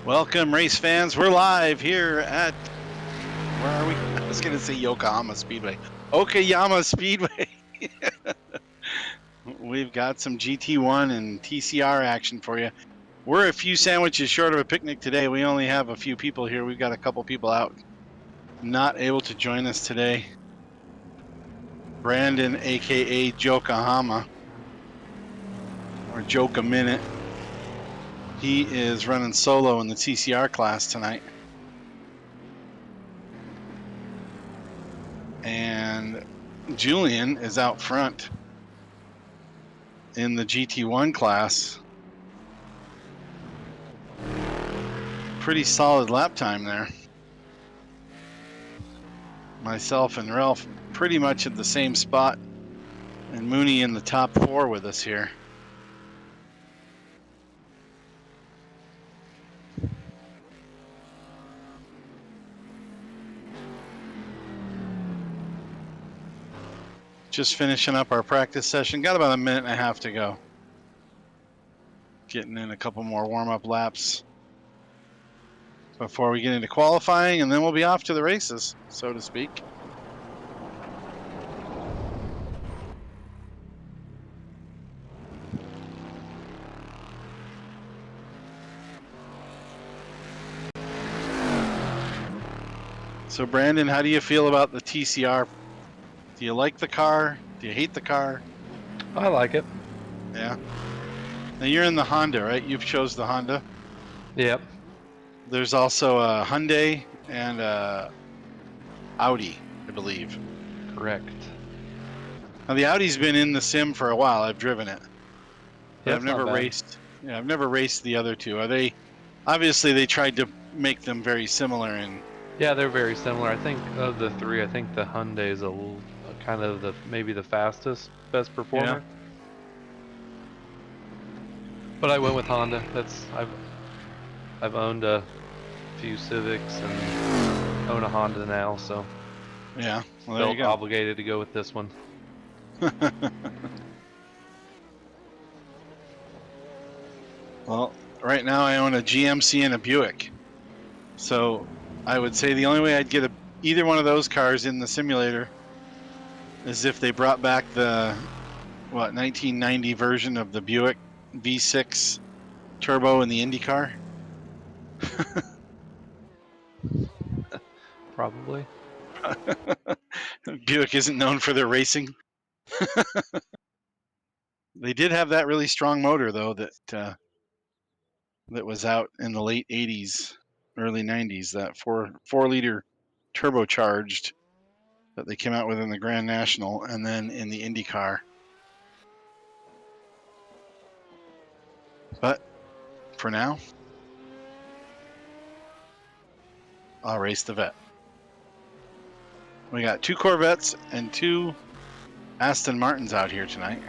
Welcome, race fans. We're live here at, where are we? I was going to say Yokohama Speedway. Okayama Speedway. We've got some GT1 and TCR action for you. We're a few sandwiches short of a picnic today. We only have a few people here. We've got a couple people out not able to join us today. Brandon, a.k.a. Yokohama, or Joke a Minute. He is running solo in the TCR class tonight. And Julian is out front in the GT1 class. Pretty solid lap time there. Myself and Ralph pretty much at the same spot, and Mooney in the top 4 with us here. Just finishing up our practice session. Got about a minute and a half to go. Getting in a couple more warm-up laps before we get into qualifying, and then we'll be off to the races, so to speak. So Brandon, how do you feel about the TCR? Do you like the car? Do you hate the car? I like it. Yeah. Now you're in the Honda, right? You've chose the Honda. Yep. There's also a Hyundai and a Audi, I believe. Correct. Now the Audi's been in the sim for a while. I've driven it. But Yeah, I've never raced. Yeah, I've never raced the other two. Are they? Obviously, they tried to make them very similar in. Yeah, they're very similar. I think of the three, I think the Hyundai is a little kind of maybe the fastest, best performer. Yeah. But I went with Honda. I've owned a few Civics and own a Honda now, so Yeah. Well, there you felt go. obligated to go with this one. Well, right now I own a GMC and a Buick. So I would say the only way I'd get either one of those cars in the simulator is if they brought back the 1990 version of the Buick V6 turbo in the IndyCar. Probably. Buick isn't known for their racing. They did have that really strong motor though that was out in the late 80s, early 90s, that 4-liter turbocharged that they came out with in the Grand National and then in the IndyCar. But for now, I'll race the Vet. We got 2 Corvettes and 2 Aston Martins out here tonight.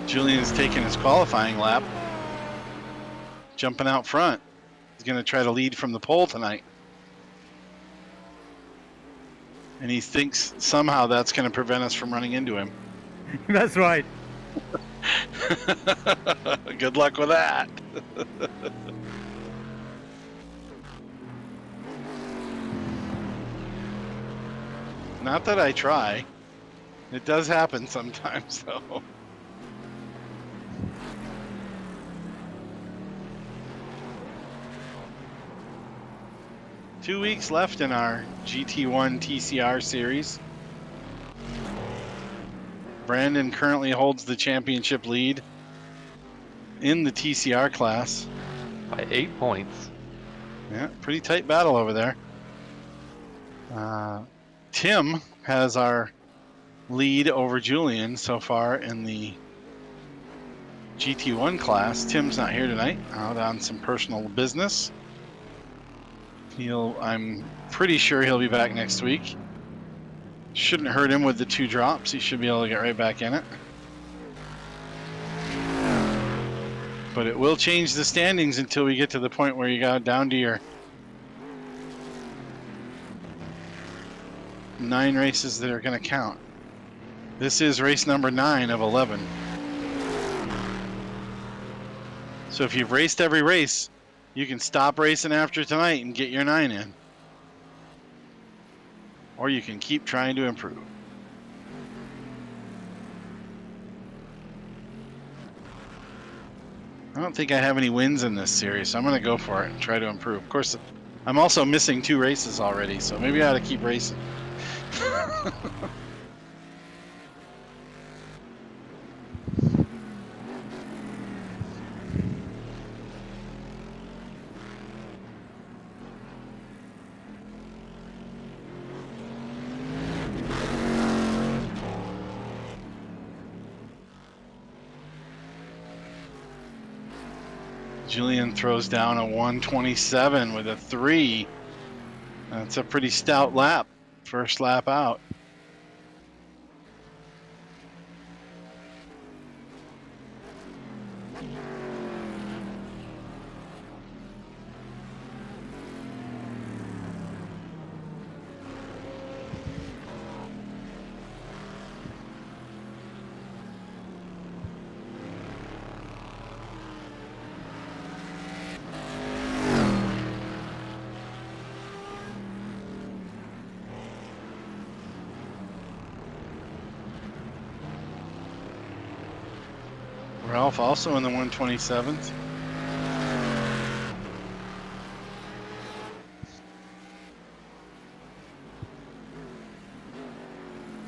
Julian's taking his qualifying lap, jumping out front. He's going to try to lead from the pole tonight. And he thinks somehow that's going to prevent us from running into him. That's right. Good luck with that. Not that I try. It does happen sometimes, though. Two weeks left in our GT1 TCR series. Brandon currently holds the championship lead in the TCR class. By 8 points. Yeah, pretty tight battle over there. Tim has our lead over Julian so far in the GT1 class. Tim's not here tonight, out on some personal business. I'm pretty sure he'll be back next week. Shouldn't hurt him with the 2 drops. He should be able to get right back in it. But it will change the standings until we get to the point where you got down to your 9 races that are going to count. This is race number 9 of 11. So if you've raced every race, you can stop racing after tonight and get your 9 in. Or you can keep trying to improve. I don't think I have any wins in this series, so I'm going to go for it and try to improve. Of course, I'm also missing 2 races already, so maybe I ought to keep racing. Julian throws down a 127 with a 3. That's a pretty stout lap, first lap out. Ralph also in the 127th.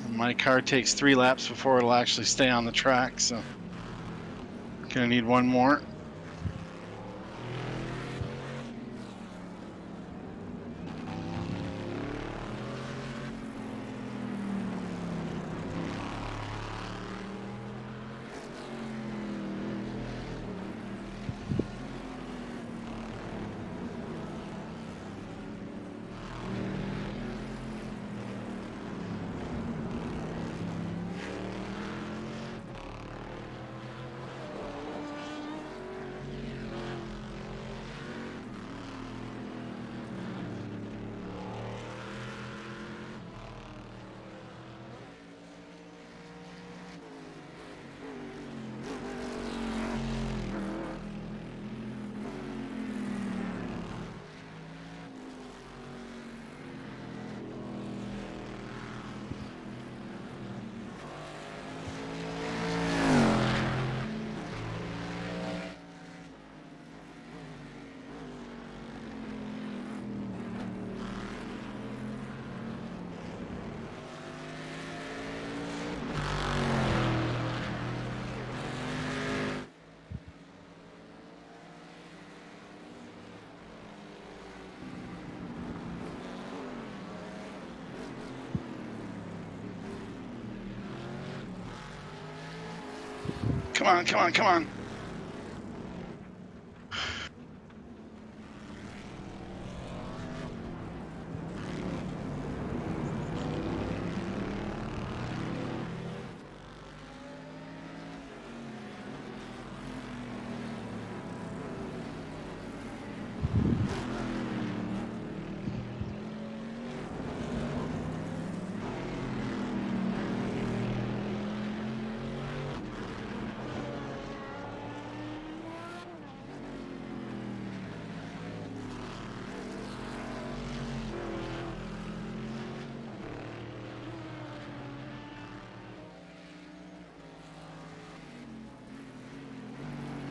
My car takes 3 laps before it'll actually stay on the track, so gonna need 1 more. Come on, come on, come on.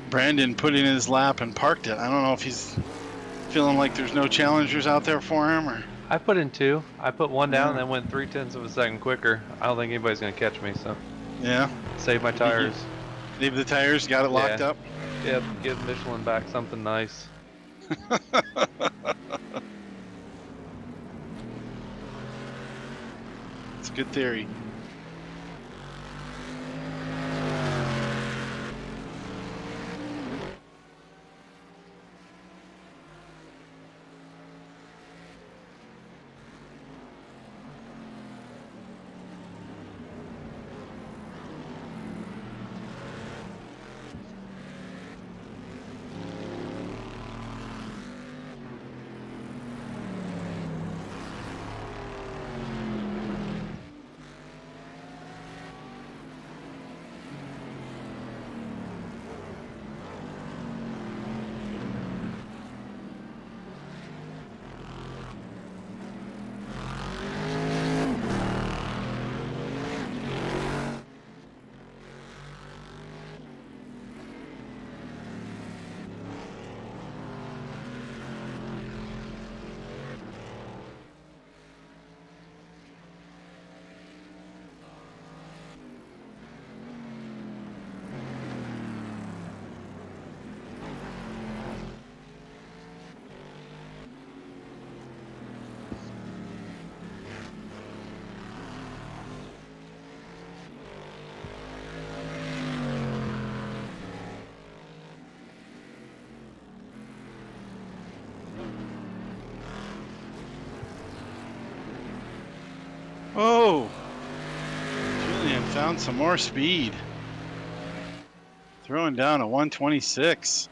Brandon put in his lap and parked it. I don't know if he's feeling like there's no challengers out there for him, or I put in 2. I put 1 down and then went 3/10 of a second quicker. I don't think anybody's gonna catch me, so yeah, save my tires. Leave the tires, got it locked up. Yep, give Michelin back something nice. It's a good theory. Oh, Julian found some more speed. Throwing down a 126.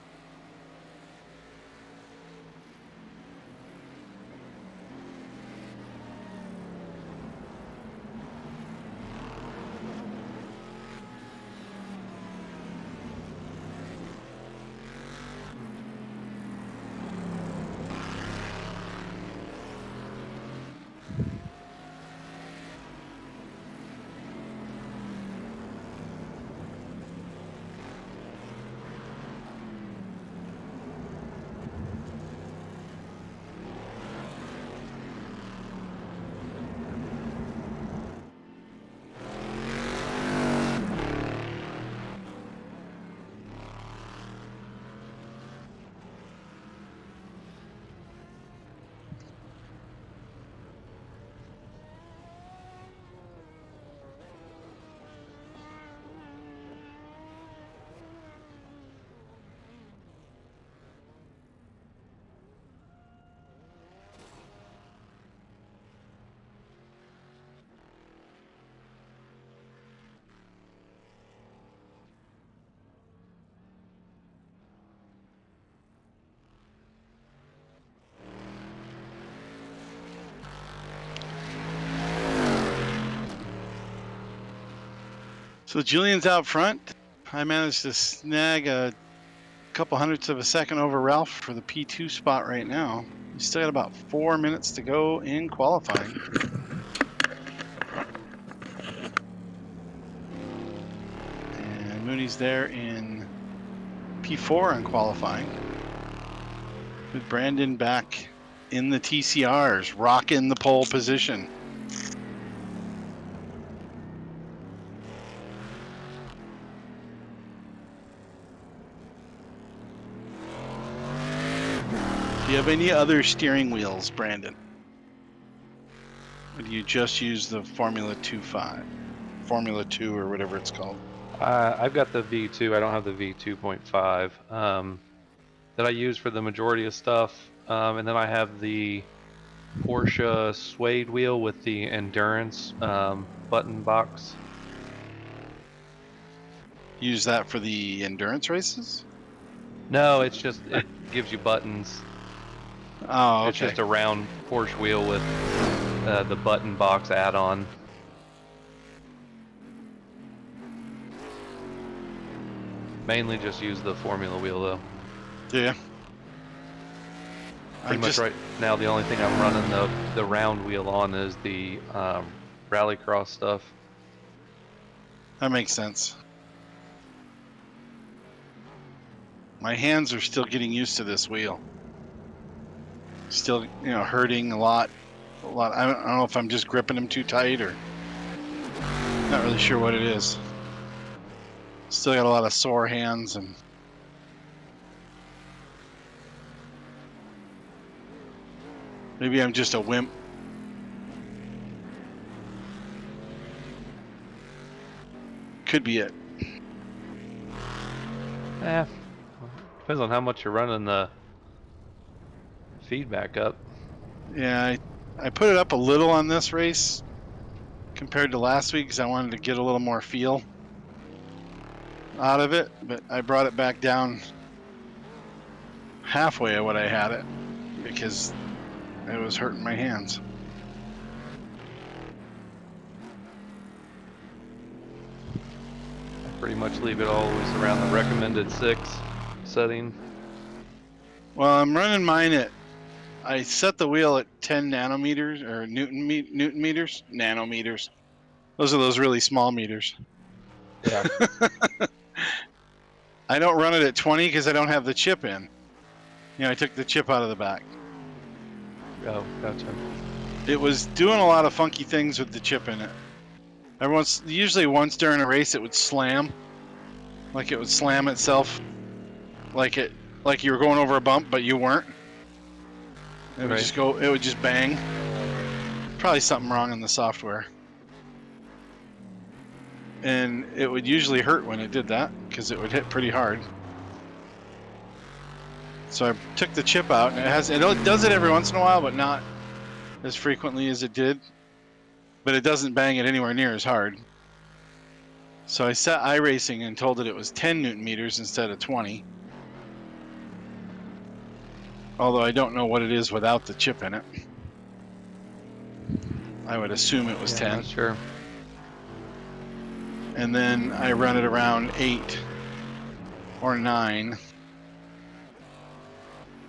So Julian's out front. I managed to snag a couple hundredths of a second over Ralph for the P2 spot right now. We still got about 4 minutes to go in qualifying. And Mooney's there in P4 in qualifying. With Brandon back in the TCRs, rocking the pole position. Do you have any other steering wheels, Brandon? Or do you just use the Formula 2.5? Formula 2 or whatever it's called? I've got the V2. I don't have the V2.5 that I use for the majority of stuff. And then I have the Porsche suede wheel with the endurance button box. Use that for the endurance races? No, it's just, it gives you buttons. Oh, okay. It's just a round Porsche wheel with the button box add-on. Mainly just use the Formula wheel though. Yeah. Pretty much right now the only thing I'm running the round wheel on is the rallycross stuff. That makes sense. My hands are still getting used to this wheel. Still, hurting a lot. I don't know if I'm just gripping them too tight or not really sure what it is. Still got a lot of sore hands and maybe I'm just a wimp. Could be it. Depends on how much you're running the feedback up. Yeah, I put it up a little on this race compared to last week because I wanted to get a little more feel out of it, but I brought it back down halfway of what I had it because it was hurting my hands. I pretty much leave it always around the recommended 6 setting. Well, I'm running mine I set the wheel at 10 nanometers or Newton meters. Nanometers. Those are those really small meters. Yeah. I don't run it at 20 because I don't have the chip in. I took the chip out of the back. Oh, gotcha. It was doing a lot of funky things with the chip in it. Usually once during a race, it would slam. Like it would slam itself. Like you were going over a bump, but you weren't. It would just go. It would just bang. Probably something wrong in the software. And it would usually hurt when it did that because it would hit pretty hard. So I took the chip out, and it does it every once in a while, but not as frequently as it did. but it doesn't bang it anywhere near as hard. So I set iRacing and told it was 10 Newton meters instead of 20. Although I don't know what it is without the chip in it. I would assume it was 10. Not sure. And then I run it around 8 or 9.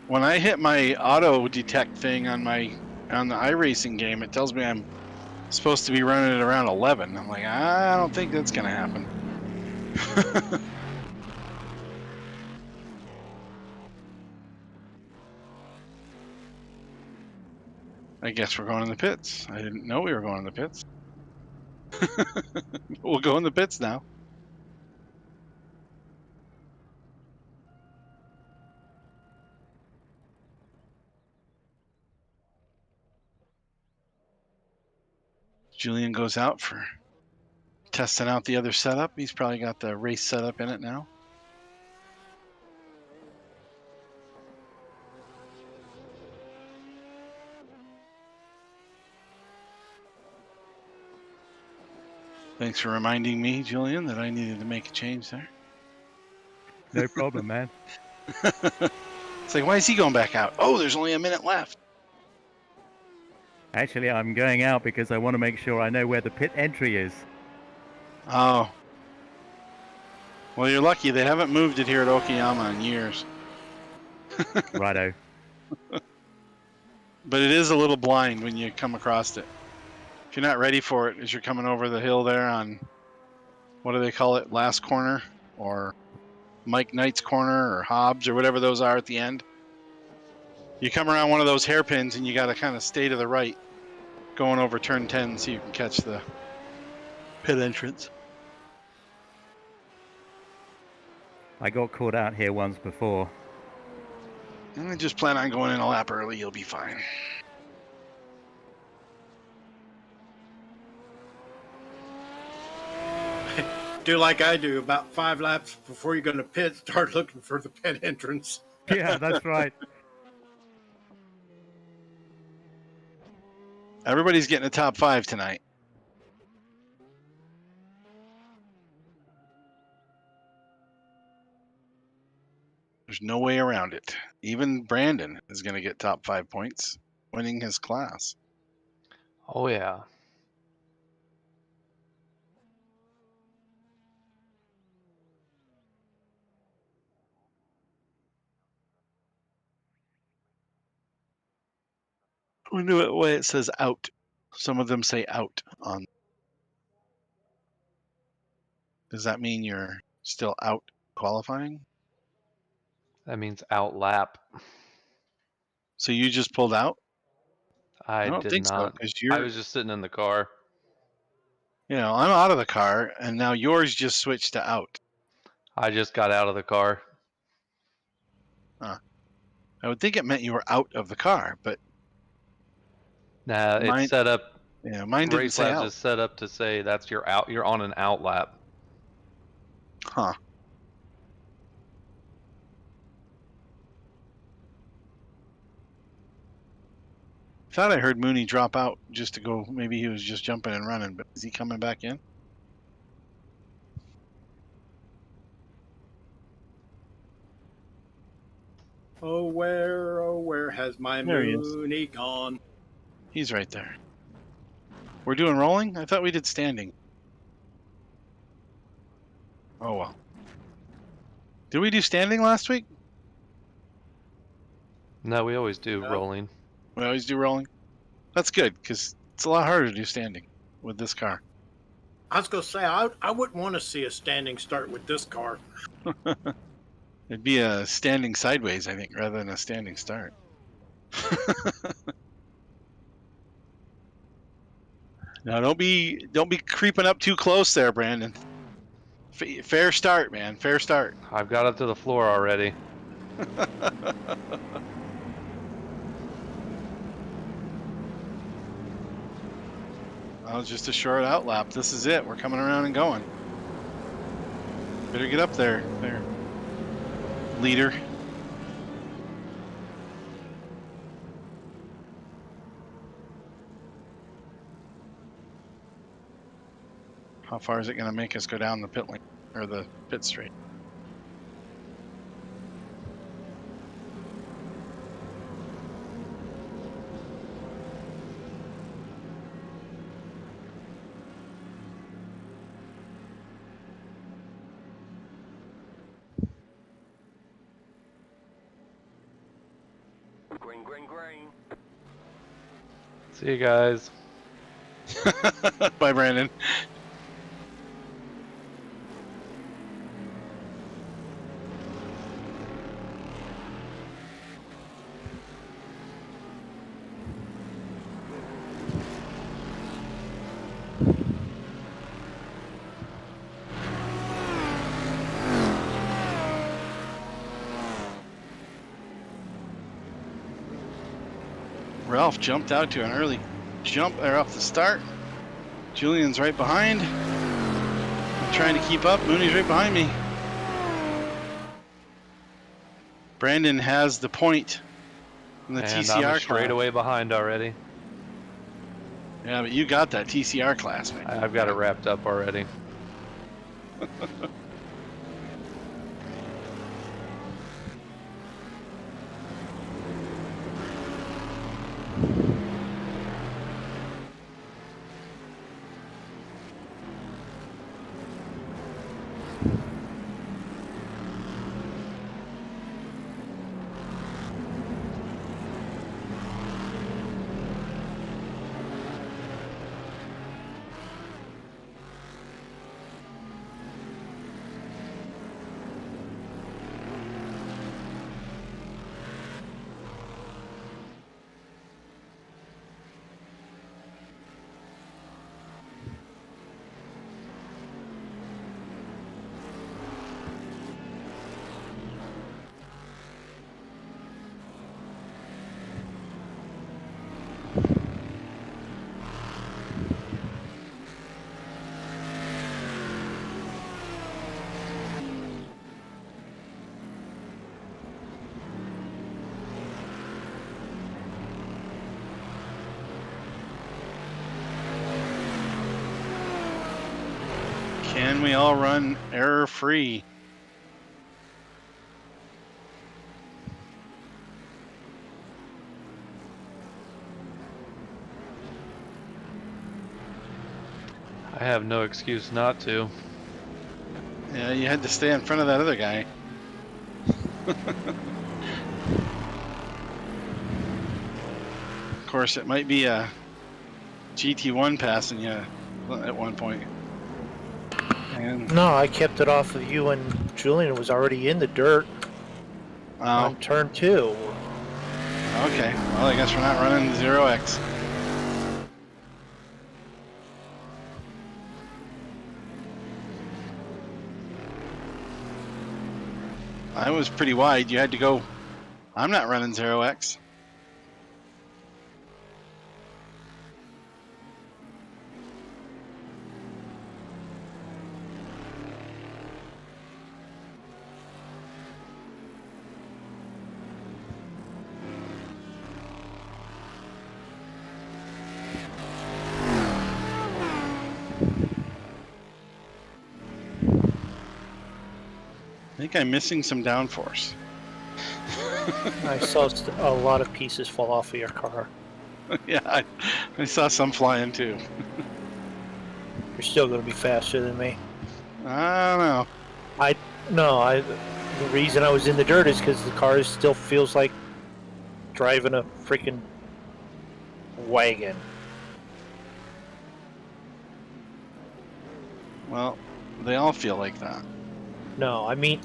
When I hit my auto detect thing on the iRacing game, it tells me I'm supposed to be running it around 11. I'm like, I don't think that's gonna happen. I guess we're going in the pits. I didn't know we were going in the pits. We'll go in the pits now. Julian goes out for testing out the other setup. He's probably got the race setup in it now. Thanks for reminding me, Julian, that I needed to make a change there. No problem, man. It's like, why is he going back out? Oh, there's only a minute left. Actually, I'm going out because I want to make sure I know where the pit entry is. Oh. Well, you're lucky. They haven't moved it here at Okayama in years. Righto. But it is a little blind when you come across it. If you're not ready for it as you're coming over the hill there on, what do they call it, last corner? Or Mike Knight's corner or Hobbs or whatever those are at the end. You come around one of those hairpins and you got to kind of stay to the right going over turn 10 so you can catch the pit entrance. I got caught out here once before. And just plan on going in a lap early. You'll be fine. Do like I do, about 5 laps before you're going to pit, start looking for the pit entrance. Yeah, that's right. Everybody's getting a top 5 tonight. There's no way around it. Even Brandon is going to get top 5 points, winning his class. Oh, yeah. I wonder what way it says out. Some of them say out on. Does that mean you're still out qualifying? That means out lap. So you just pulled out? I don't did think so, not. 'cause I was just sitting in the car. I'm out of the car, and now yours just switched to out. I just got out of the car. I would think it meant you were out of the car, but Nah, Mine- it's set up. mine didn't Race say Labs out. is set up to say that's your out. You're on an out lap. Huh. Thought I heard Mooney drop out just to go. Maybe he was just jumping and running, but is he coming back in? Oh, where has my There he is. Mooney gone? He's right there. We're doing rolling? I thought we did standing. Oh, well. Did we do standing last week? No, we always do No. rolling. We always do rolling. That's good, because it's a lot harder to do standing with this car. I was going to say, I wouldn't want to see a standing start with this car. It'd be a standing sideways, I think, rather than a standing start. Now, don't be creeping up too close there, Brandon. Fair start, man. Fair start. I've got it to the floor already. That was just a short out lap. This is it. We're coming around and going. Better get up there, leader. How far is it going to make us go down the pit lane or the pit straight? Green, green, green. See you guys. Bye, Brandon. Ralph jumped out to an early jump there off the start. Julian's right behind. I'm trying to keep up. Mooney's right behind me. Brandon has the point in the And TCR I'm straight class. away behind already. Yeah, but you got that TCR class, man. I've got it wrapped up already. Can we all run error-free? I have no excuse not to. Yeah, you had to stay in front of that other guy. Of course, it might be a GT1 passing you at one point. And No, I kept it off of you, and Julian was already in the dirt oh, on turn 2. okay. Well, I guess we're not running 0x. I was pretty wide. You had to go. I'm not running 0x. I think I'm missing some downforce. I saw a lot of pieces fall off of your car. Yeah, I saw some flying too. You're still going to be faster than me. I don't know. The reason I was in the dirt is because the car still feels like driving a freaking wagon. Well, they all feel like that. No, I mean,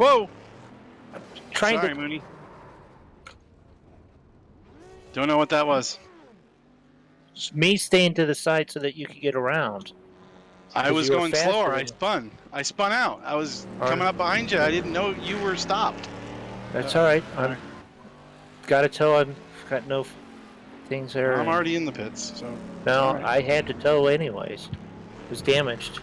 Whoa! Trying Sorry, to. Mooney. Don't know what that was. Me staying to the side so that you could get around. I Because was you were going faster slower. than me. I spun out. I was All coming right. up behind you. I didn't know you were stopped. That's all right. all I'm right. gotta tell I've got no things there. I'm and- already in the pits, so No, all right. I had to tow anyways. It was damaged.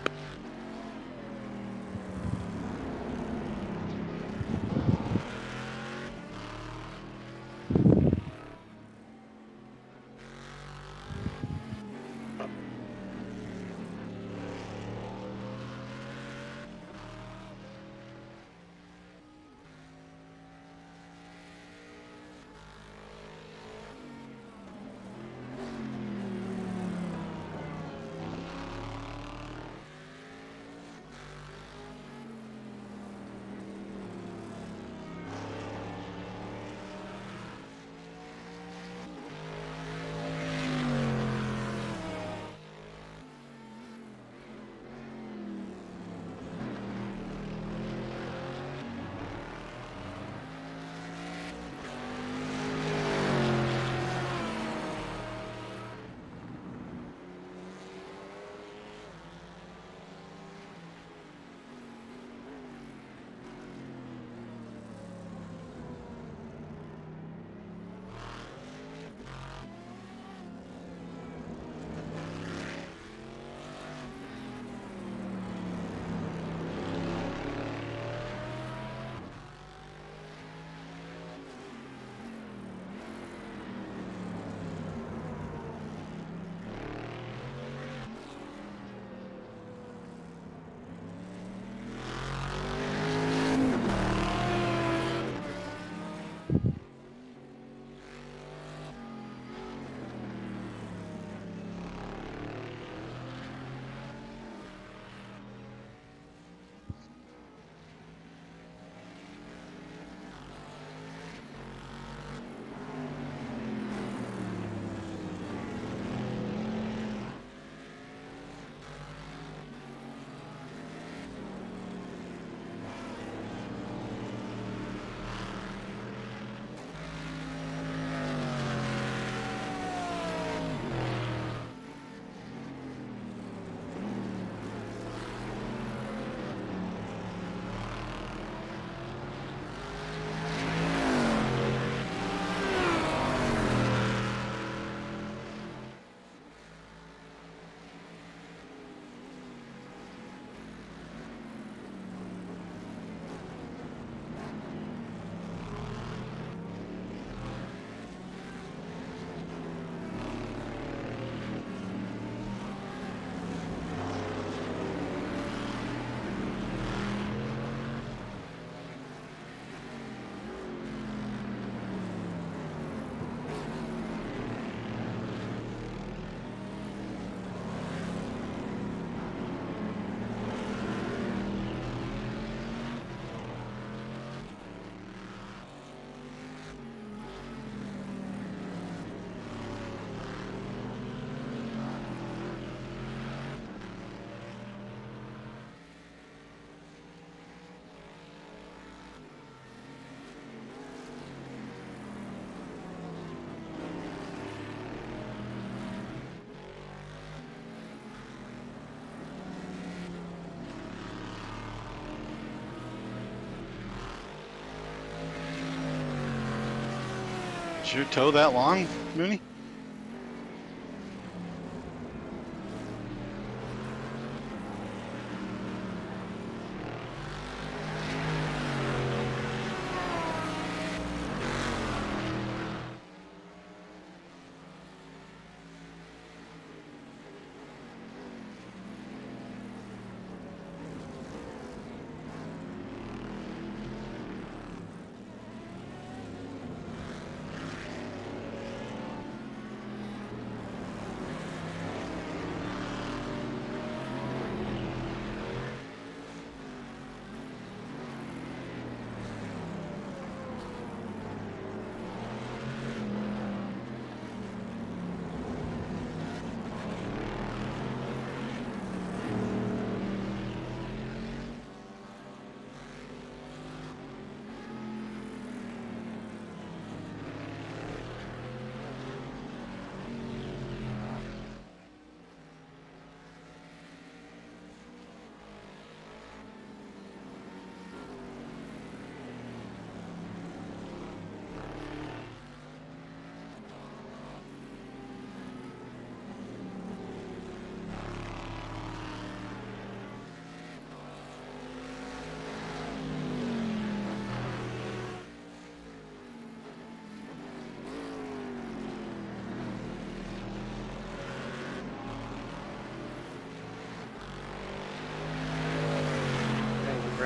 Did your toe that long, Mooney?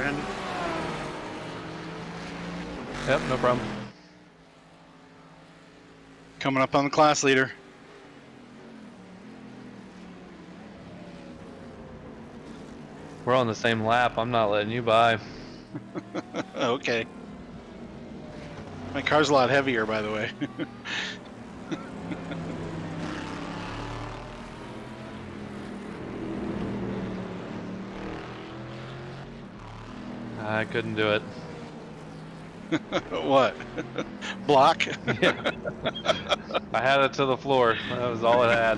Brandon. Yep, no problem. Coming up on the class leader. We're on the same lap. I'm not letting you by. Okay. My car's a lot heavier, by the way. I couldn't do it. What? Block? Yeah. I had it to the floor. That was all it had.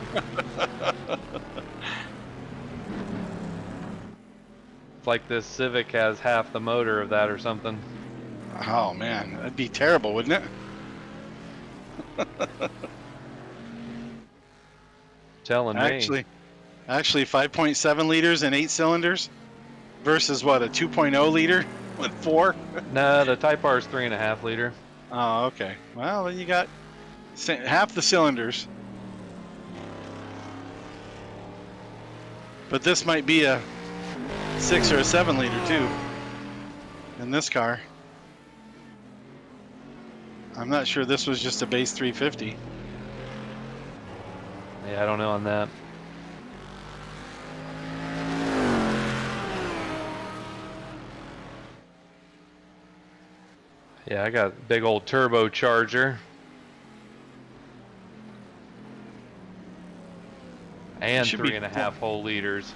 It's like this Civic has half the motor of that or something. Oh man, that'd be terrible, wouldn't it? Telling me. Actually 5.7 liters and 8 cylinders versus what, a 2.0 liter with 4? No, the Type R is 3.5 liter. Oh, okay. Well, then you got half the cylinders. But this might be a 6 or a 7 liter too in this car. I'm not sure this was just a base 350. Yeah, I don't know on that. Yeah, I got a big old turbocharger. And 3.5 whole liters.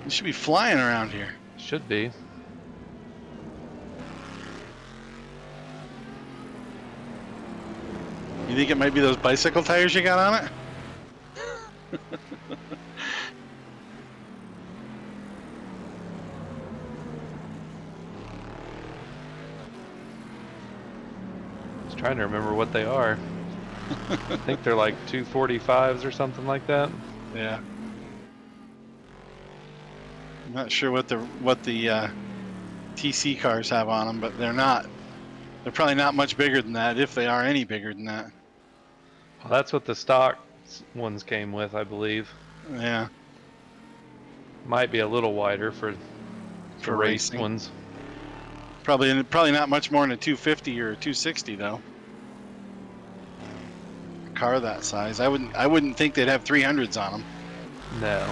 You should be flying around here. Should be. You think it might be those bicycle tires you got on it? I was trying to remember what they are. I think they're like 245s or something like that. Yeah. I'm not sure what the TC cars have on them, but they're not. They're probably not much bigger than that, if they are any bigger than that. Well, that's what the stock ones came with, I believe. Yeah. Might be a little wider for race racing. ones. Probably not much more than a 250 or a 260 though. A car that size, I wouldn't think they'd have 300s on them. No.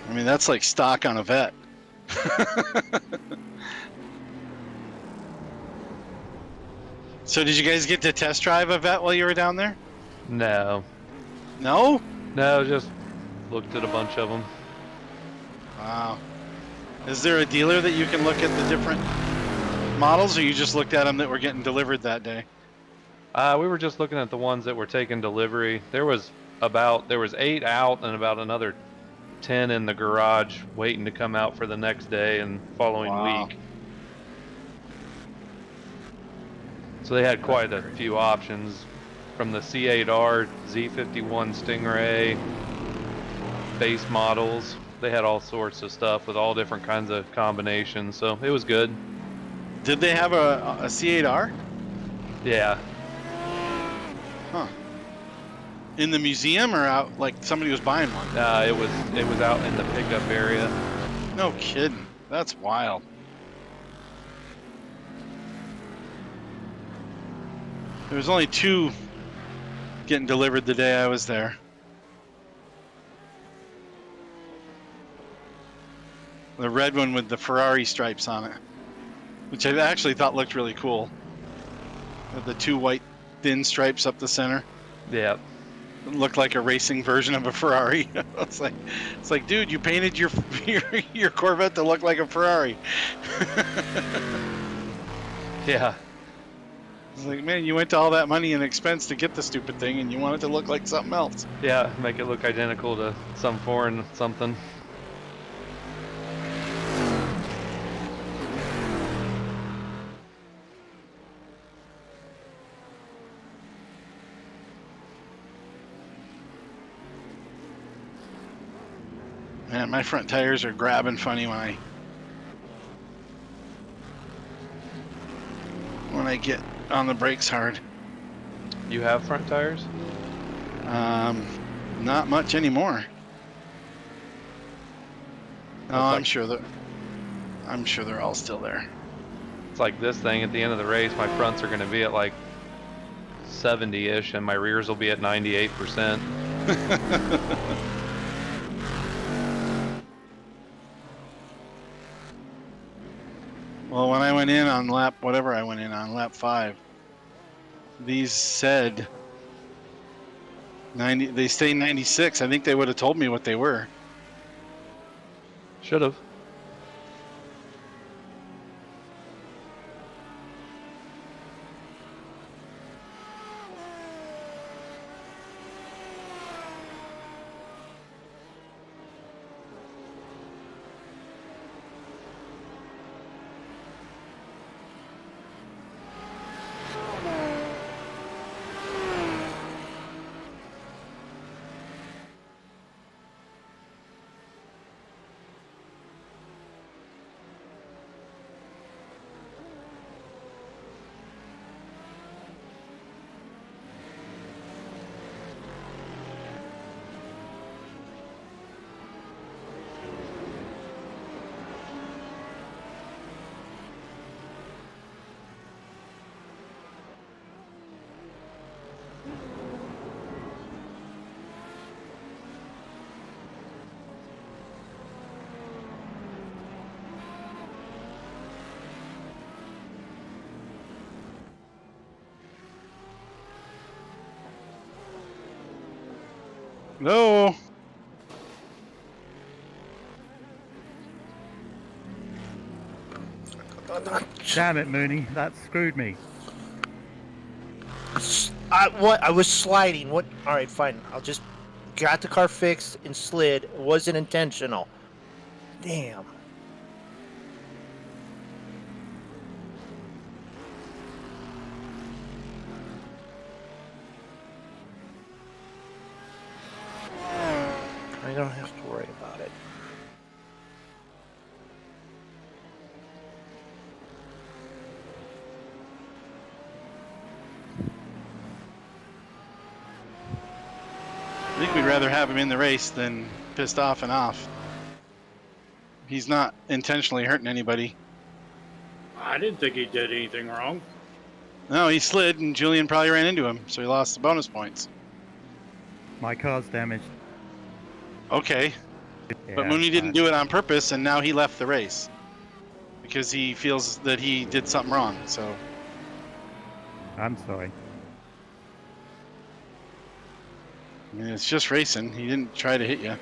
I mean, that's like stock on a Vet. So did you guys get to test drive a Vet while you were down there? No. No? No, just looked at a bunch of them. Wow. Is there a dealer that you can look at the different models, or you just looked at them that were getting delivered that day? We were just looking at the ones that were taking delivery. There was 8 out and about another 10 in the garage waiting to come out for the next day and following Wow. week. So they had quite a few options, from the C8R, Z51 Stingray, base models. They had all sorts of stuff with all different kinds of combinations, so it was good. Did they have a C8R? Yeah. Huh. In the museum or out, like somebody was buying one? It was out in the pickup area. No kidding. That's wild. There was only 2 getting delivered the day I was there. The red one with the Ferrari stripes on it, which I actually thought looked really cool. With the 2 white thin stripes up the center. Yeah. It looked like a racing version of a Ferrari. It's like, dude, you painted your Corvette to look like a Ferrari. Yeah. It's like, man, you went to all that money and expense to get the stupid thing, and you want it to look like something else. Yeah, make it look identical to some foreign something. Man, my front tires are grabbing funny when I get on the brakes hard. You have front tires? Not much anymore. No, I'm sure that I'm sure they're all still there. It's like this thing at the end of the race, my fronts are going to be at like 70-ish and my rears will be at 98%. Well, when I went in on lap, whatever I went in on, lap 5, these said 90, they stay 96. I think they would have told me what they were. Should have. No. Damn it, Mooney. That screwed me. What? I was sliding. What? All right, fine. I'll just got the car fixed and slid. It wasn't intentional. Damn. I don't have to worry about it. I think we'd rather have him in the race than pissed off and off. He's not intentionally hurting anybody. I didn't think he did anything wrong. No, he slid and Julian probably ran into him, so he lost the bonus points. My car's damaged. Okay, Yeah, but Mooney didn't do it on purpose, and now he left the race because he feels that he did something wrong. So I'm sorry. I mean, it's just racing. He didn't try to hit you.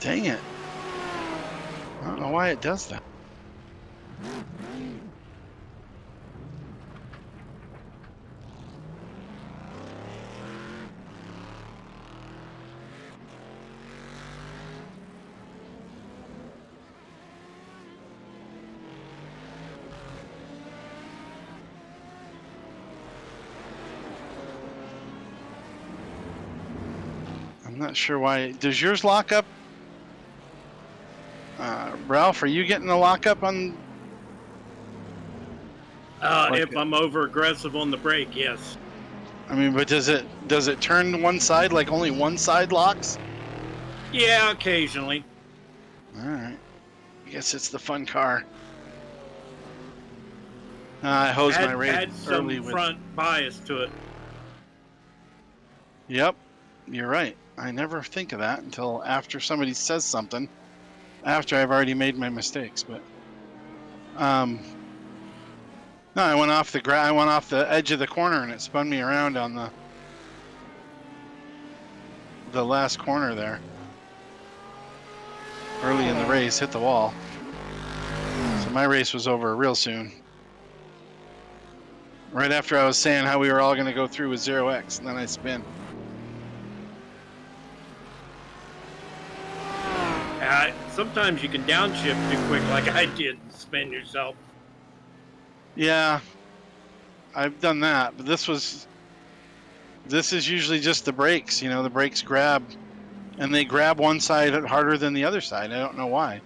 Dang it. I don't know why it does that. I'm not sure why. Does yours lock up? Ralph, are you getting the lockup on? If I'm over aggressive on the brake, yes. I mean, but does it turn one side like only one side locks? Yeah, occasionally. All right. I guess it's the fun car. I hosed my race Add some early with. front bias to it. Yep, you're right. I never think of that until after somebody says something. After I've already made my mistakes, but No, I went off I went off the edge of the corner and it spun me around on the last corner there. Early in the race, hit the wall. So my race was over real soon. Right after I was saying how we were all going to go through with 0x, and then I spin. Sometimes you can downshift too quick, like I did, and spin yourself. Yeah, I've done that, but this is usually just the brakes. You know, the brakes grab, and they grab one side harder than the other side. I don't know why.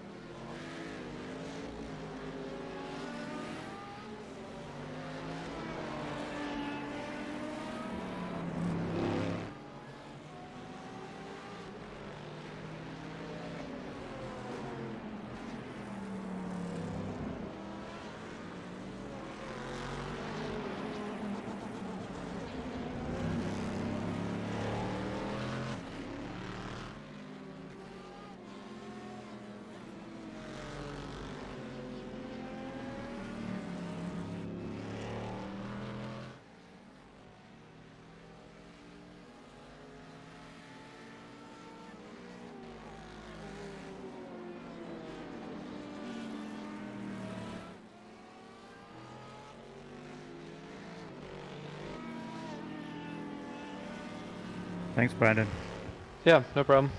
Thanks, Brandon. Yeah, no problem.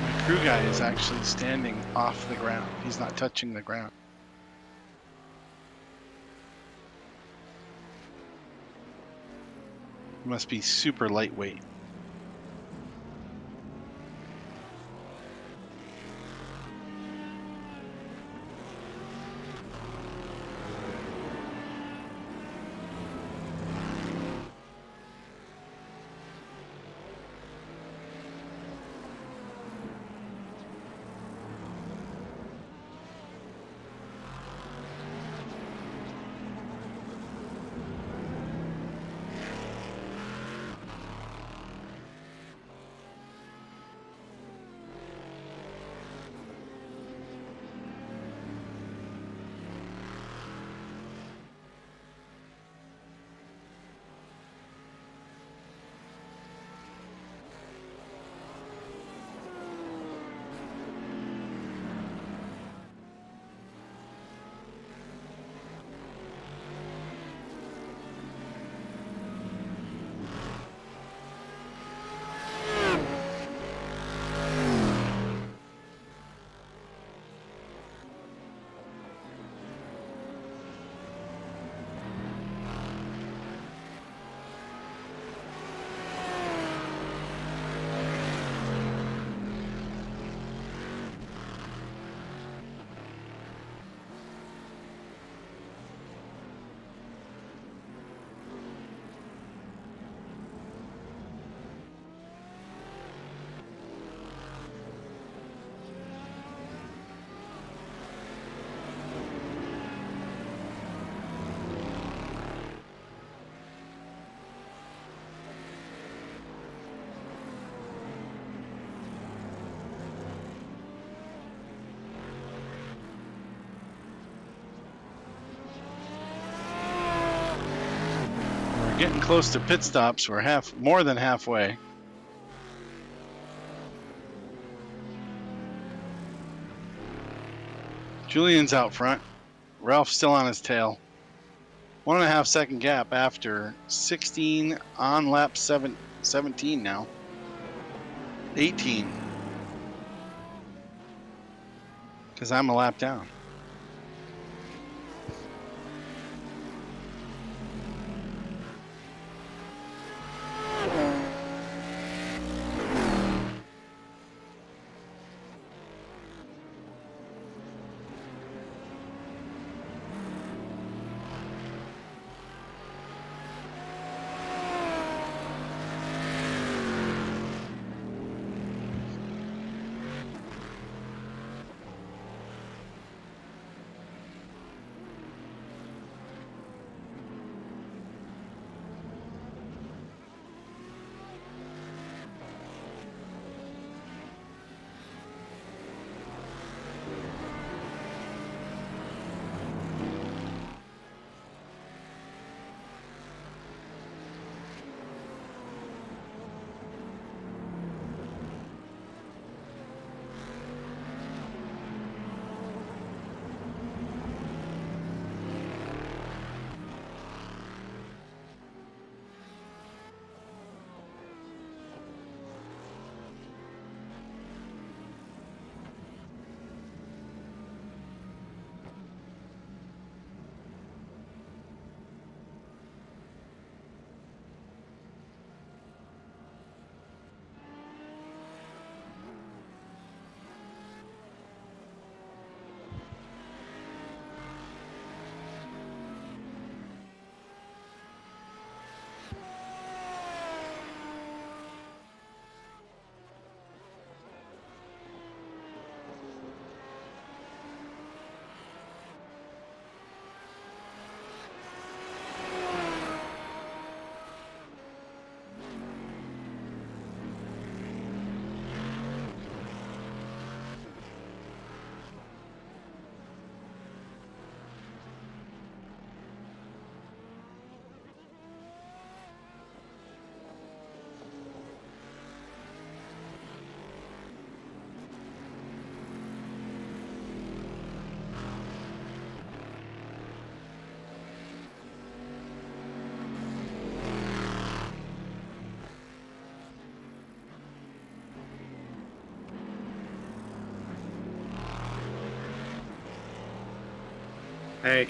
My crew guy is actually standing off the ground. He's not touching the ground. Must be super lightweight. Getting close to pit stops. We're more than halfway. Julian's out front. Ralph's still on his tail. 1.5 second gap after 16 on lap 17 now. 18. Because I'm a lap down. Hey,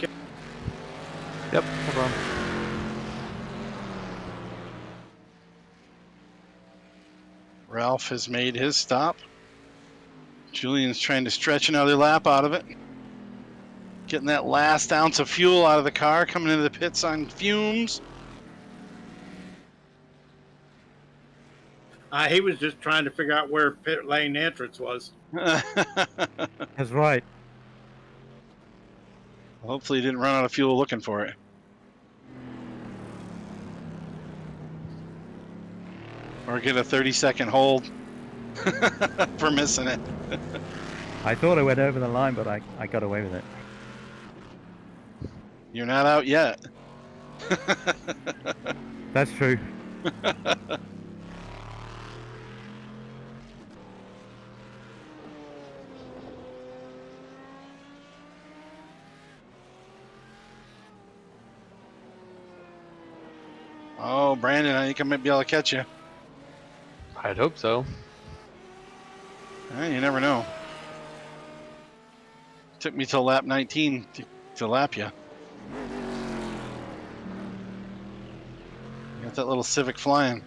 Yep, no problem. Ralph has made his stop. Julian's trying to stretch another lap out of it. Getting that last ounce of fuel out of the car, coming into the pits on fumes. he was just trying to figure out where pit lane entrance was. That's right. Hopefully he didn't run out of fuel looking for it. Or get a 30-second hold for missing it. I thought I went over the line, but I got away with it. You're not out yet. That's true. Oh, Brandon, I think I might be able to catch you. I'd hope so. You never know. Took me till lap 19 to lap you. Got that little Civic flying.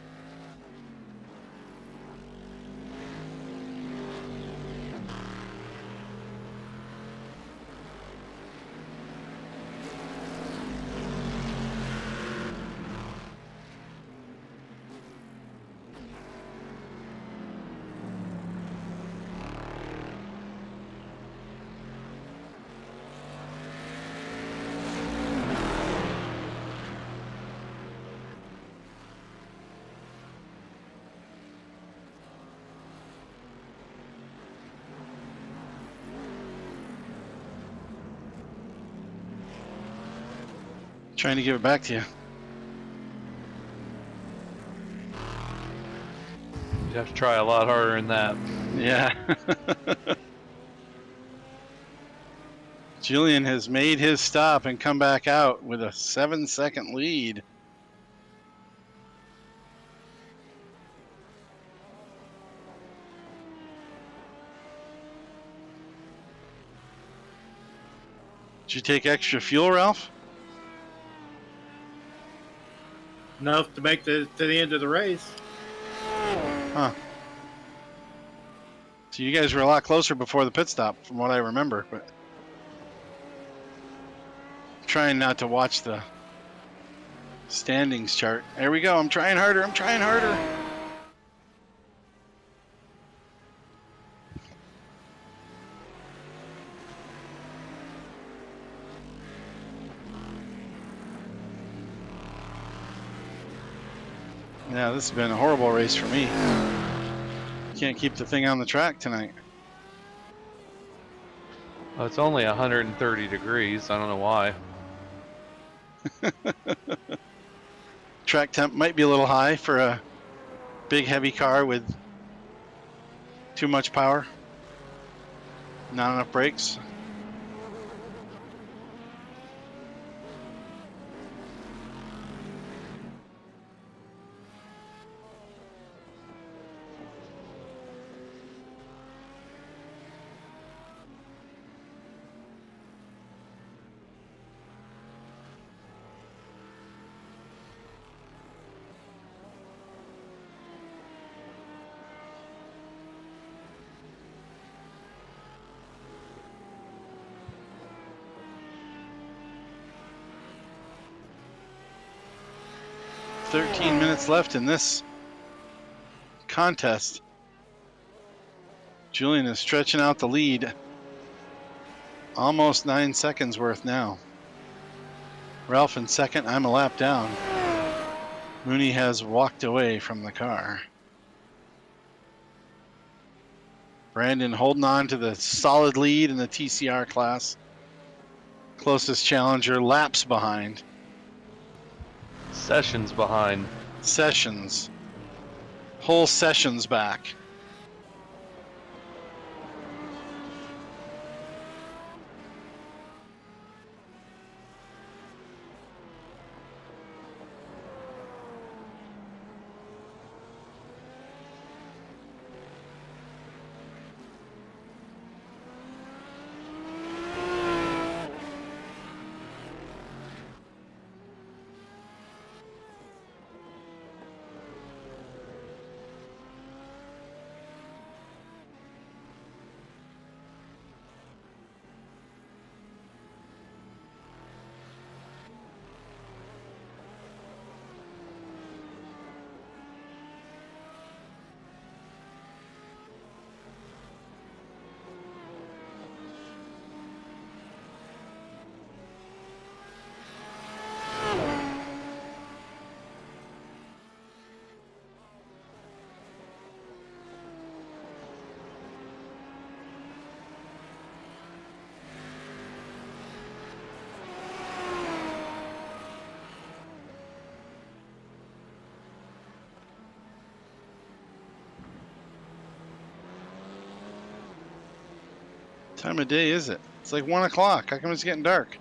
Trying to give it back to you. You'd have to try a lot harder than that. Yeah. Julian has made his stop and come back out with a 7-second lead. Did you take extra fuel, Ralph? Enough to make to the end of the race. Huh. So you guys were a lot closer before the pit stop, from what I remember. But I'm trying not to watch the standings chart. There we go. I'm trying harder. I'm trying harder. Yeah, this has been a horrible race for me. Can't keep the thing on the track tonight. Oh, it's only 130 degrees. I don't know why. Track temp might be a little high for a big heavy car with too much power. Not enough brakes. "13 minutes left in this contest." Julian is stretching out the lead. Almost 9 seconds worth now. Ralph in second. I'm a lap down. Mooney has walked away from the car. Brandon holding on to the solid lead in the TCR class. Closest challenger laps behind. Sessions behind. Sessions. Whole sessions back. time of day is it? It's like 1 o'clock. How come it's getting dark?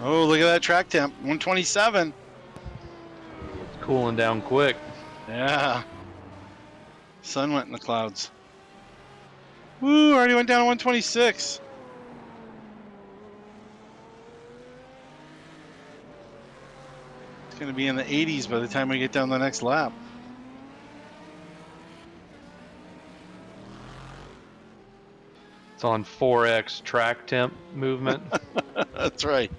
Oh, look at that track temp. 127. It's cooling down quick. Yeah. Sun went in the clouds. Woo, already went down to 126. It's going to be in the 80s by the time we get down the next lap. It's on 4x track temp movement. That's right.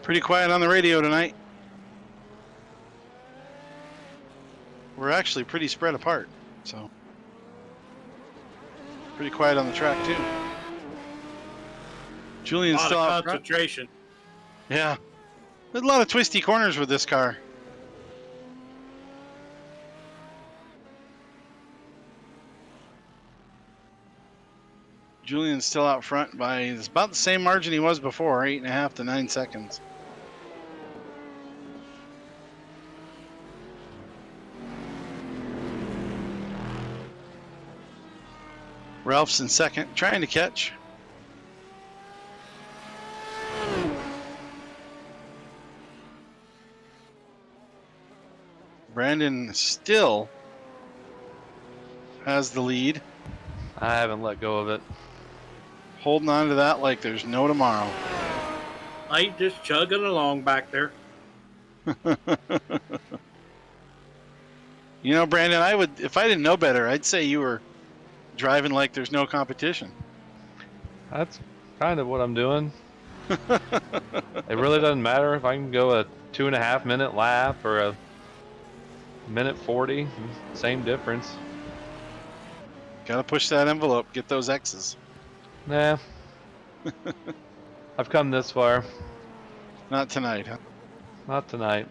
Pretty quiet on the radio tonight. We're actually pretty spread apart, so pretty quiet on the track too. A Julian's lot still of out front. concentration. Yeah, there's a lot of twisty corners with this car. Julian's still out front by it's about the same margin he was before, 8.5 to 9 seconds. Ralph's in second, trying to catch. Brandon still has the lead, I haven't let go of it. holding on to that like there's no tomorrow. I ain't just chugging along back there. You know, Brandon, I would, if I didn't know better, I'd say you were driving like there's no competition. That's kind of what I'm doing. It really doesn't matter if I can go a 2.5 minute lap or a minute 40. Same difference. Gotta push that envelope, get those X's. Nah. I've come this far. Not tonight, huh? Not tonight.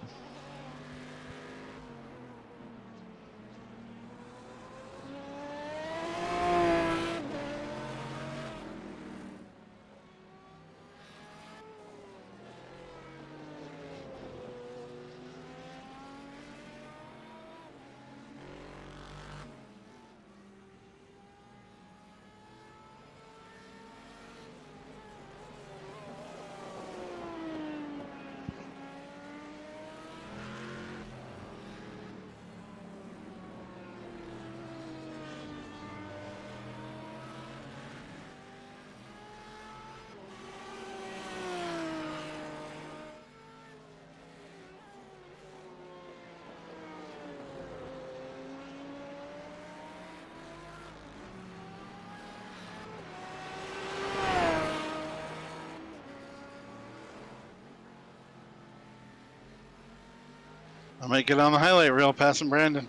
I might get on the highlight reel passing Brandon.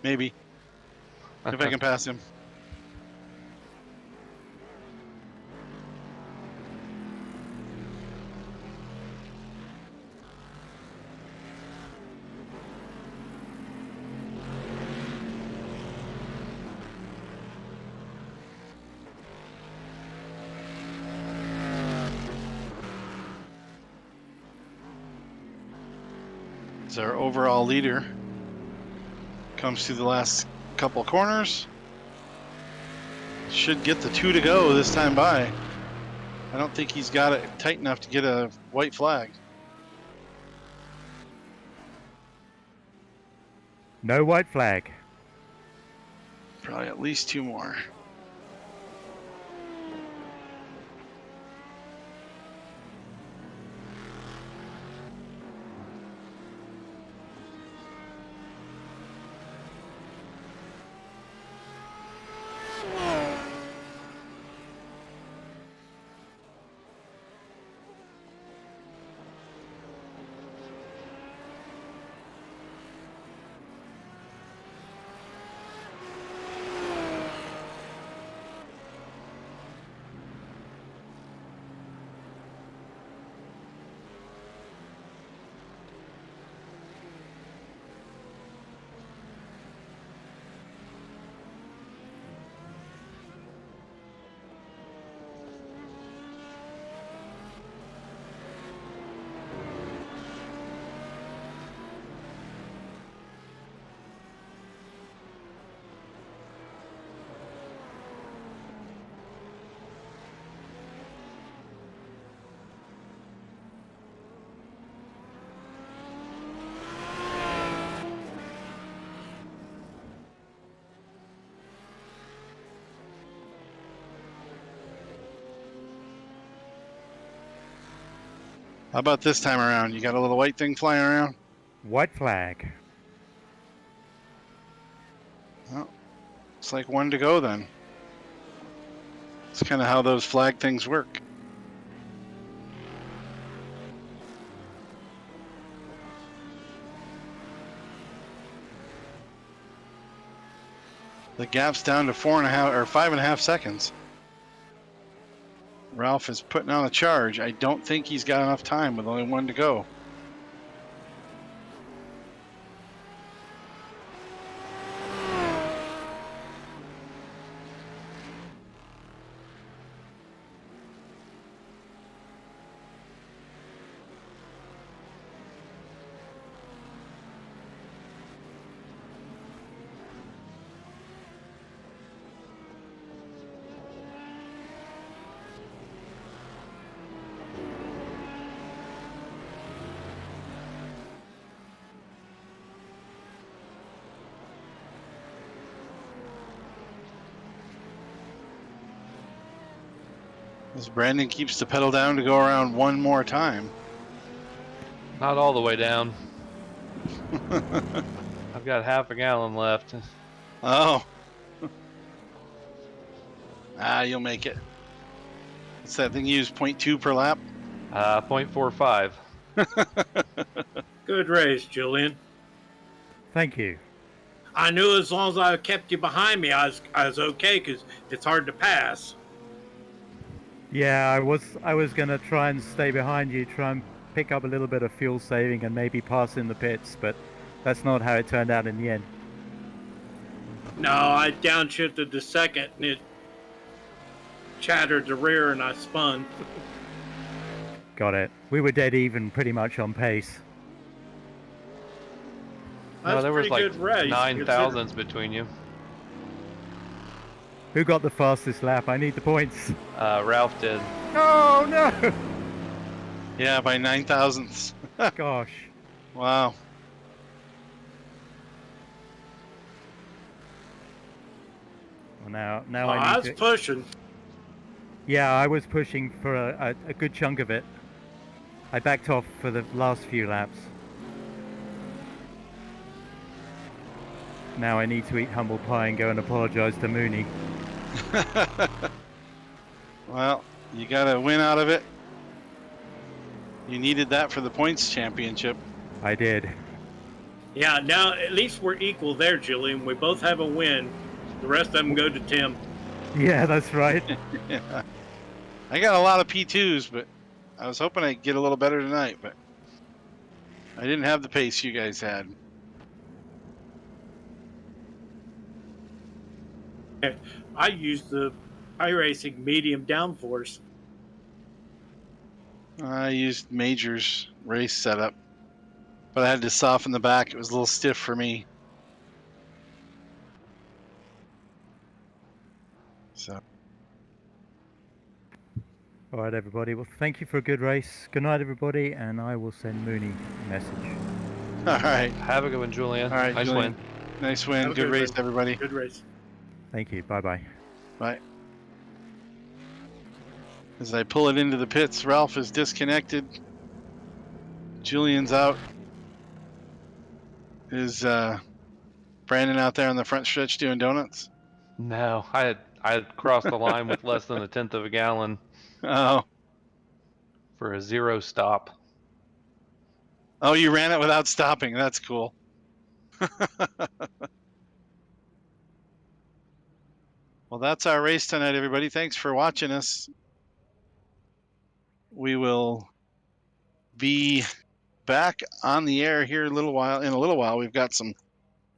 Maybe. If I can pass him. As our overall leader comes through the last couple corners. Should get the 2 to go this time by. I don't think he's got it tight enough to get a white flag. No white flag. Probably at least 2 more. How about this time around? You got a little white thing flying around? White flag. Well, it's like 1 to go then. It's kind of how those flag things work. The gap's down to 4.5 or 5.5 seconds. Ralph is putting on a charge. I don't think he's got enough time with only one to go. As Brandon keeps the pedal down to go around one more time. Not all the way down. I've got half a gallon left. Oh. You'll make it. What's that thing you use? 0.2 per lap? 0.45. Good race, Julian. Thank you. I knew as long as I kept you behind me, I was okay because it's hard to pass. Yeah, I was gonna try and stay behind you, try and pick up a little bit of fuel saving and maybe pass in the pits, but that's not how it turned out in the end. No, I downshifted the second and it chattered the rear and I spun. Got it. We were dead even pretty much on pace. That's No, there was a pretty like good race. 9,000s between you. Who got the fastest lap? I need the points. Ralph did. Oh no! Yeah, by 9 thousandths. Gosh. Wow. Well, now Oh, I I need was to. pushing. Yeah, I was pushing for a good chunk of it. I backed off for the last few laps. Now I need to eat humble pie and go and apologize to Mooney. Well, you got a win out of it. You needed that for the points championship. I did. Yeah, now at least we're equal there, Julian. We both have a win. The rest of them go to Tim. Yeah, that's right. Yeah. I got a lot of P2s, but I was hoping I'd get a little better tonight, but I didn't have the pace you guys had. I used the iRacing medium downforce. I used Major's race setup, but I had to soften the back. It was a little stiff for me. So, All right, everybody. Well, thank you for a good race. Good night, everybody, and I will send Mooney a message. all right. Have a good one, Julian. All right, Nice Julian. win. Nice win. Have a Good good race, one. everybody. Good race. Thank you. Bye-bye. Bye. As I pull it into the pits, Ralph is disconnected. Julian's out. Is Brandon out there on the front stretch doing donuts? No, I had crossed the line with less than 1/10 of a gallon Oh. for a 0 stop. Oh, you ran it without stopping. That's cool. Well, that's our race tonight, everybody. Thanks for watching us. We will be back on the air here in a little while. We've got some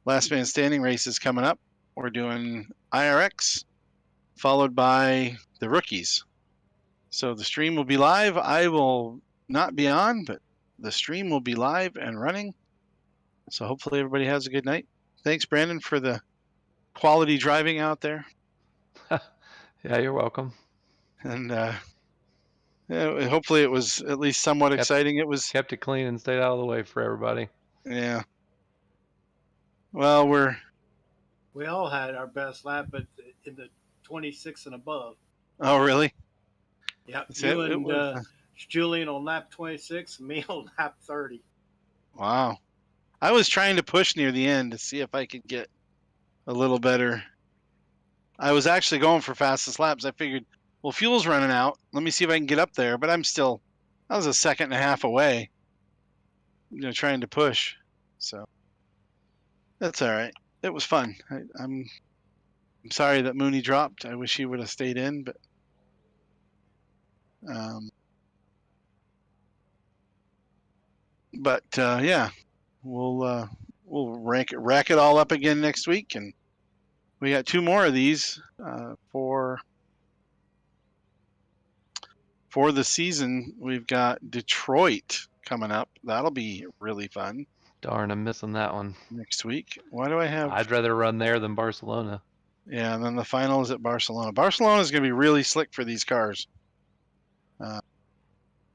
last man standing races coming up. We're doing IRX, followed by the rookies. So the stream will be live. I will not be on, but the stream will be live and running. So hopefully everybody has a good night. Thanks, Brandon, for the quality driving out there. Yeah, you're welcome. And yeah, hopefully it was at least somewhat exciting. It was. Kept it clean and stayed out of the way for everybody. Yeah. Well, We all had our best lap, but in the 26 and above. Oh, really? Yeah, That's you it? It and was, Julian on lap 26, me on lap 30. wow. I was trying to push near the end to see if I could get a little better. I was actually going for fastest laps. I figured, well, fuel's running out. Let me see if I can get up there. But I was a second and a half away, trying to push. So that's all right. It was fun. I'm sorry that Mooney dropped. I wish he would have stayed in, but yeah, we'll rack it all up again next week, and we got 2 more of these for the season. We've got Detroit coming up. That'll be really fun Darn, I'm missing that one. next week. Why do I have? I'd rather run there than Barcelona. Yeah, and then the final is at Barcelona. Barcelona is going to be really slick for these cars.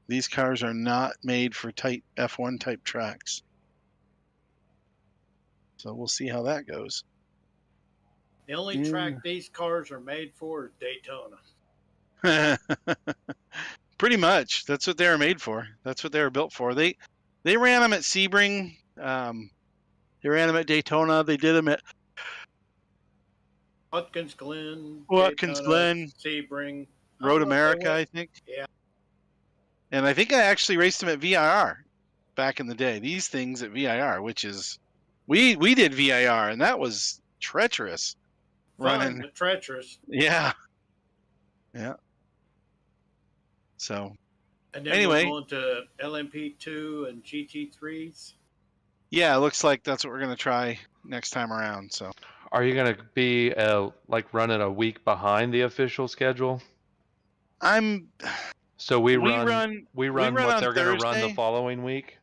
These cars are not made for tight F1 type tracks. So we'll see how that goes. The only track these cars are made for is Daytona. Pretty much. That's what they were made for. That's what they were built for. They ran them at Sebring. They ran them at Daytona. They did them at Watkins Glen, Sebring, Road America, I think. Yeah. And I think I actually raced them at VIR back in the day. These things at VIR, which is we did VIR, and that was treacherous. Fun, but treacherous. Yeah. So. And then anyway, we're going to LMP2 and GT3s. Yeah, it looks like that's what we're gonna try next time around. So. Are you gonna be like running a week behind the official schedule? So we run what they're going to run the following week.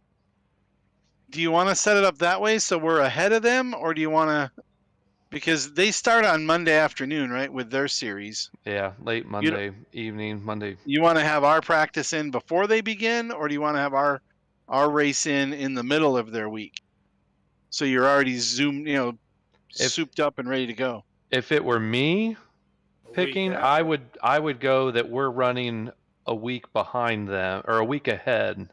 Do you want to set it up that way so we're ahead of them, or do you want to? Because they start on Monday afternoon, right, with their series. Yeah, late Monday evening, Monday. You want to have our practice in before they begin, or do you want to have our race in the middle of their week? So you're already souped up and ready to go. If it were me picking, I would go that we're running a week behind them or a week ahead.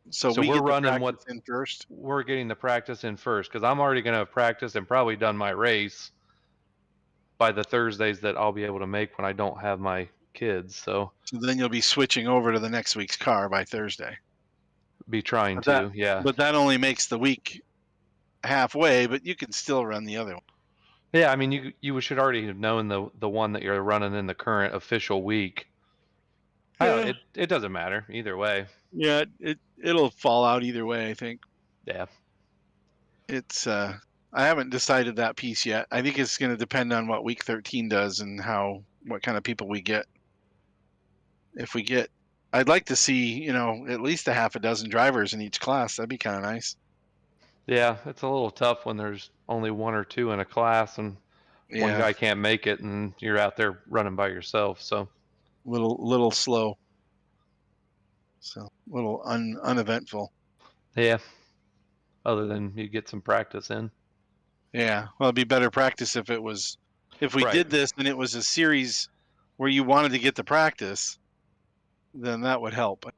So we're running what in first. We're getting the practice in first because I'm already going to have practiced and probably done my race by the Thursdays that I'll be able to make when I don't have my kids. So then you'll be switching over to the next week's car by Thursday. Be trying to, yeah. But that only makes the week halfway, but you can still run the other one. Yeah, I mean, you should already have known the one that you're running in the current official week. Yeah. It doesn't matter either way. Yeah, it'll fall out either way, I think. Yeah. It's I haven't decided that piece yet. I think it's going to depend on what week 13 does and what kind of people we get. If we get, I'd like to see, at least a half a dozen drivers in each class. That'd be kind of nice. Yeah, it's a little tough when there's only 1 or 2 in a class and one guy can't make it and you're out there running by yourself. So little slow. So a little uneventful. Yeah. Other than you get some practice in. Yeah. Well, it'd be better practice if we did this and it was a series where you wanted to get the practice, then that would help.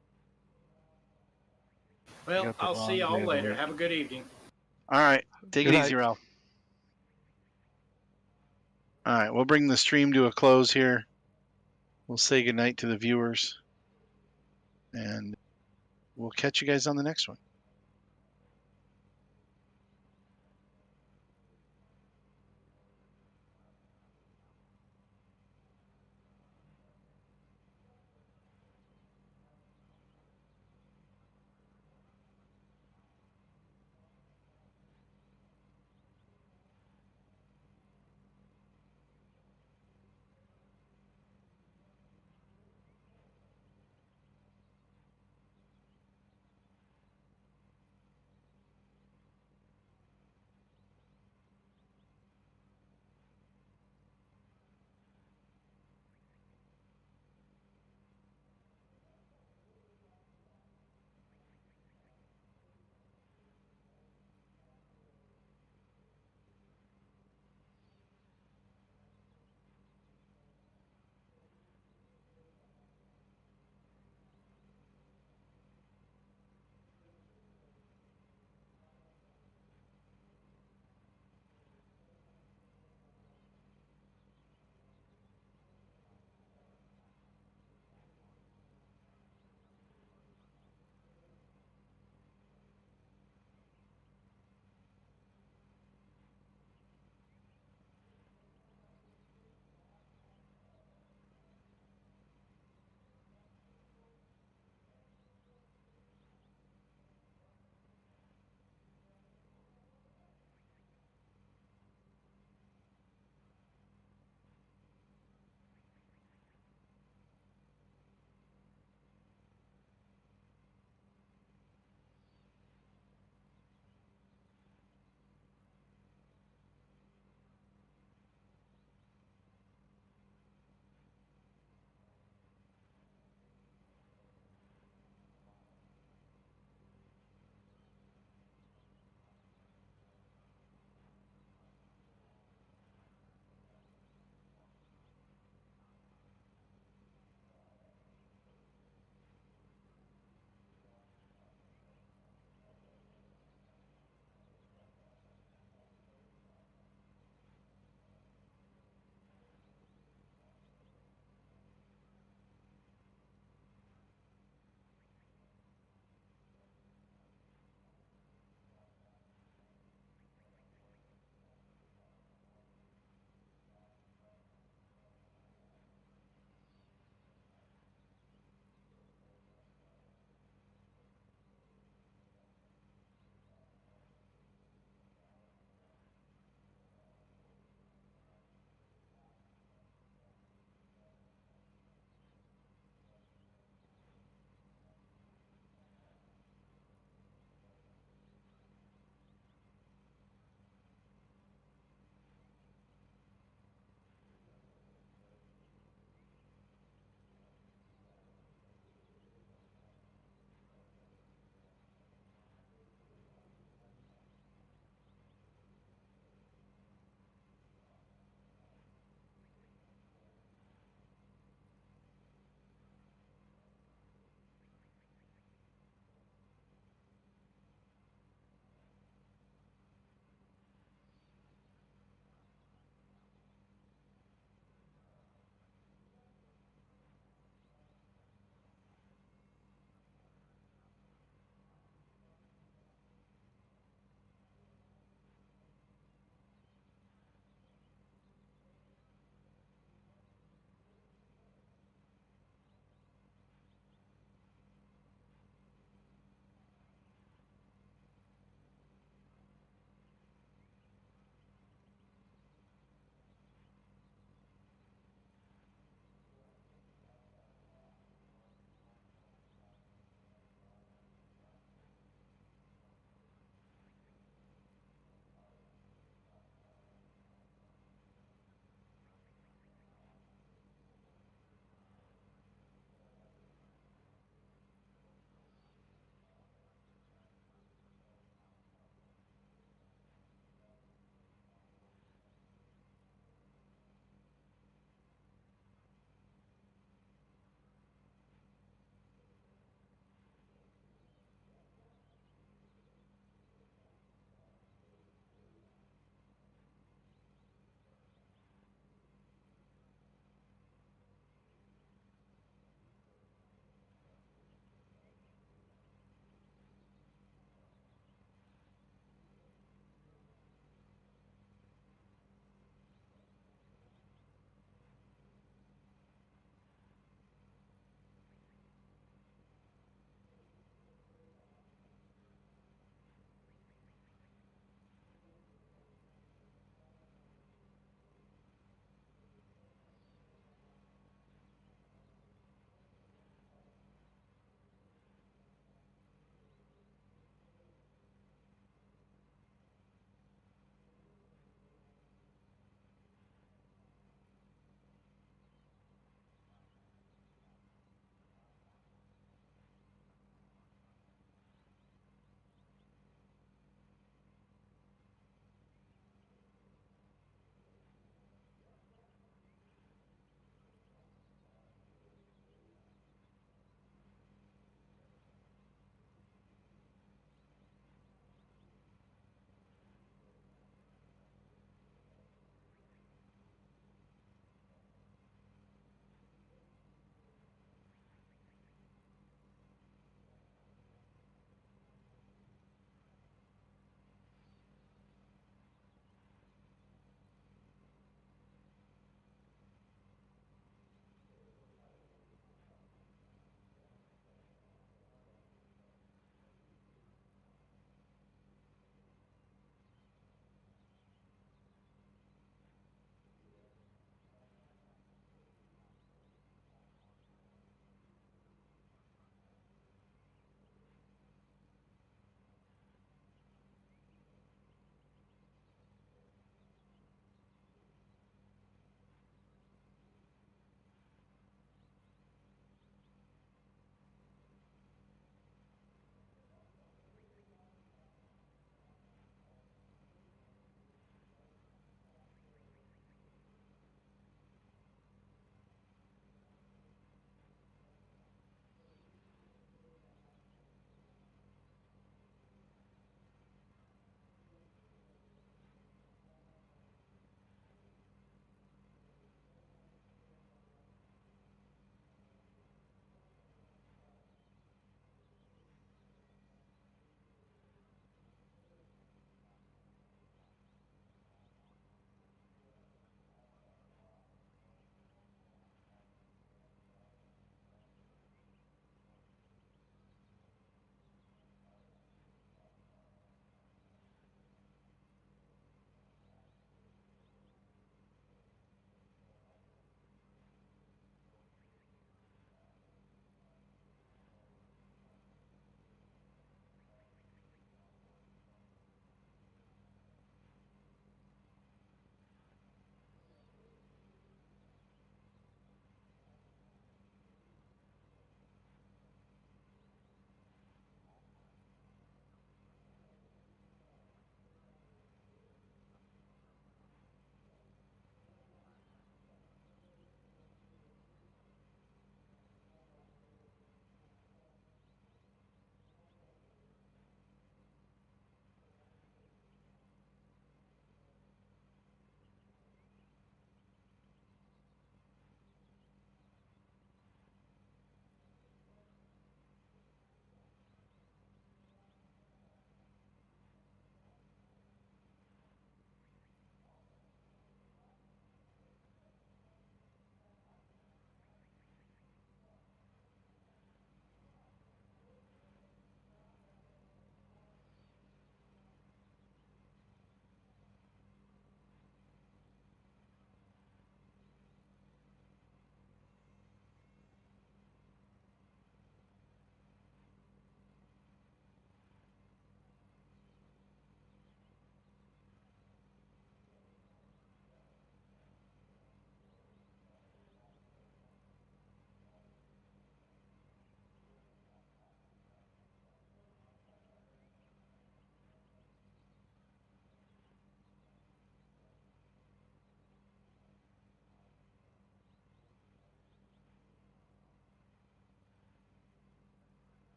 Well, I'll see y'all later. Have a good evening. All right. Take it easy, Ralph. All right. We'll bring the stream to a close here. We'll say goodnight to the viewers. And we'll catch you guys on the next one.